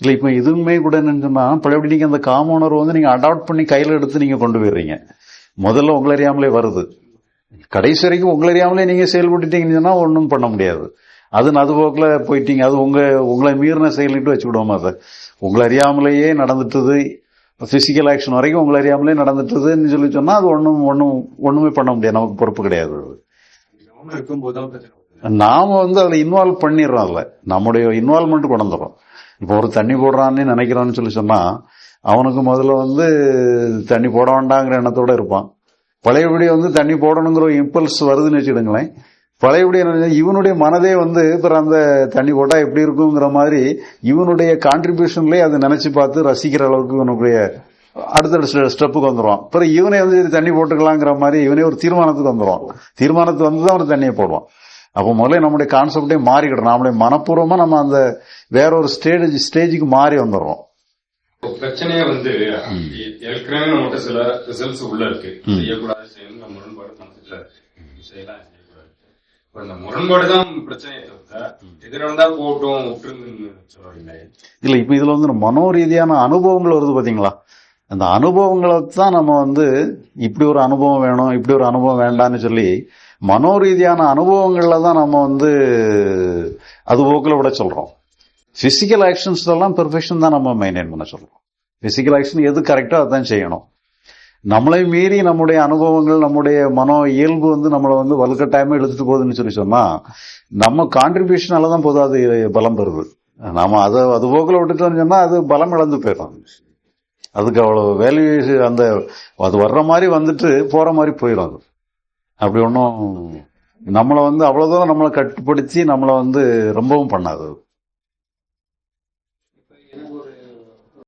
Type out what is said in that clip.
இல்லை இப்போ இதுவுமே கூட என்னன்னு சொன்னால் பழையபடி நீங்கள் அந்த காம உணர்வு வந்து நீங்கள் அடாப்ட் பண்ணி கையில் எடுத்து நீங்கள் கொண்டு போயிடுறீங்க. முதல்ல உங்களை அறியாமலே வருது, கடைசி வரைக்கும் உங்களை அறியாமலே நீங்கள் செயல்பட்டுட்டீங்கன்னு சொன்னால் ஒன்றும் பண்ண முடியாது. அது போக்கில் போயிட்டீங்க, அது உங்களை மீறின செயலிட்டு வச்சுக்கிடுவோம். அதை உங்களை அறியாமலேயே நடந்துட்டுது, பிசிக்கல் ஆக்ஷன் வரைக்கும் உங்களை அறியாமலே நடந்துட்டுதுன்னு சொல்லி சொன்னால் அது ஒன்றுமே பண்ண முடியாது, நமக்கு பொறுப்பு கிடையாது. நாம வந்து அதில் இன்வால்வ் பண்ணிடுறோம், அதில் நம்முடைய இன்வால்மெண்ட் கொண்டு வந்துடுறோம். இப்போ ஒரு தண்ணி போடுறான்னு நினைக்கிறான்னு சொல்லி சொன்னா அவனுக்கு முதல்ல வந்து தண்ணி போட வேண்டாங்கிற எண்ணத்தோட இருப்பான். பழையபடி வந்து தண்ணி போடணுங்கிற இம்பல்ஸ் வருதுன்னு வச்சுடுங்களேன். பழையபடி இவனுடைய மனதே வந்து இப்போ அந்த தண்ணி போட்டா எப்படி இருக்குங்கிற மாதிரி இவனுடைய கான்ட்ரிபியூஷன்லேயே அதை நினைச்சு பார்த்து ரசிக்கிற அளவுக்கு இவனுடைய அடுத்த ஸ்டெப்புக்கு வந்துடுவான். அப்புறம் இவனே வந்து தண்ணி போட்டுக்கலாங்கிற மாதிரி இவனே ஒரு தீர்மானத்துக்கு வந்துடுவான். தீர்மானத்துக்கு வந்து தான் ஒரு தண்ணியை போடுவான். அப்போ முதல்ல நம்முடைய கான்செப்டே மாறிக்கிடும். நம்முடைய மனப்பூர்வமா நம்ம அந்த வேற ஒரு ஸ்டேஜுக்கு மாறி வந்துடுறோம். பிரச்சனையே வந்து ஏற்கனவே நம்மகிட்ட சில ரிசல்ட்ஸ் உள்ள இருக்கு, செய்யக்கூடாது செய்யணும் முரண்பாடு மனசுல செய்யலாம் செய்யக்கூடாது. இப்ப இந்த முரண்பாடு தான் பிரச்சனையை தவிர எது நடந்தா போட்டோம் விட்டுருன்னு சொல்றீங்க. இல்ல இப்ப இதுல வந்து மனோரீதியான அனுபவங்கள் வருது பாத்தீங்களா, அந்த அனுபவங்களை தான் நம்ம வந்து இப்படி ஒரு அனுபவம் வேணும் இப்படி ஒரு அனுபவம் வேண்டான்னு சொல்லி மனோரீதியான அனுபவங்கள்ல தான் நம்ம வந்து அது போக்கில் விட சொல்றோம். பிசிக்கல் ஆக்ஷன்ஸ்ல எல்லாம் பெர்ஃபெக்ஷன் தான் நம்ம மெயின்டைன் பண்ண சொல்றோம். பிசிக்கல் ஆக்ஷன் எது கரெக்டோ அதான் செய்யணும். நம்மளை மீறி நம்முடைய அனுபவங்கள் நம்முடைய மனோ இயல்பு வந்து நம்மளை வந்து வலுக்கட்டாயமா இழுத்துட்டு போகுதுன்னு சொல்லி சொன்னா நம்ம கான்ட்ரிபியூஷனால தான் போதும் அது பலம் பெறுது. நாம அது போக்கில் விட்டுட்டோம்னு சொன்னா அது பலம் இழந்து போயிடும். அதுக்கு அவ்வளவு வேல்யூ அது வர்ற மாதிரி வந்துட்டு போற மாதிரி போயிடும். அது அப்படி ஒன்றும் நம்மளை வந்து அவ்வளவு தூரம் நம்மளை கட்டுப்படுத்தி நம்மளை வந்து ரொம்பவும் பண்ணாது. எனக்கு ஒரு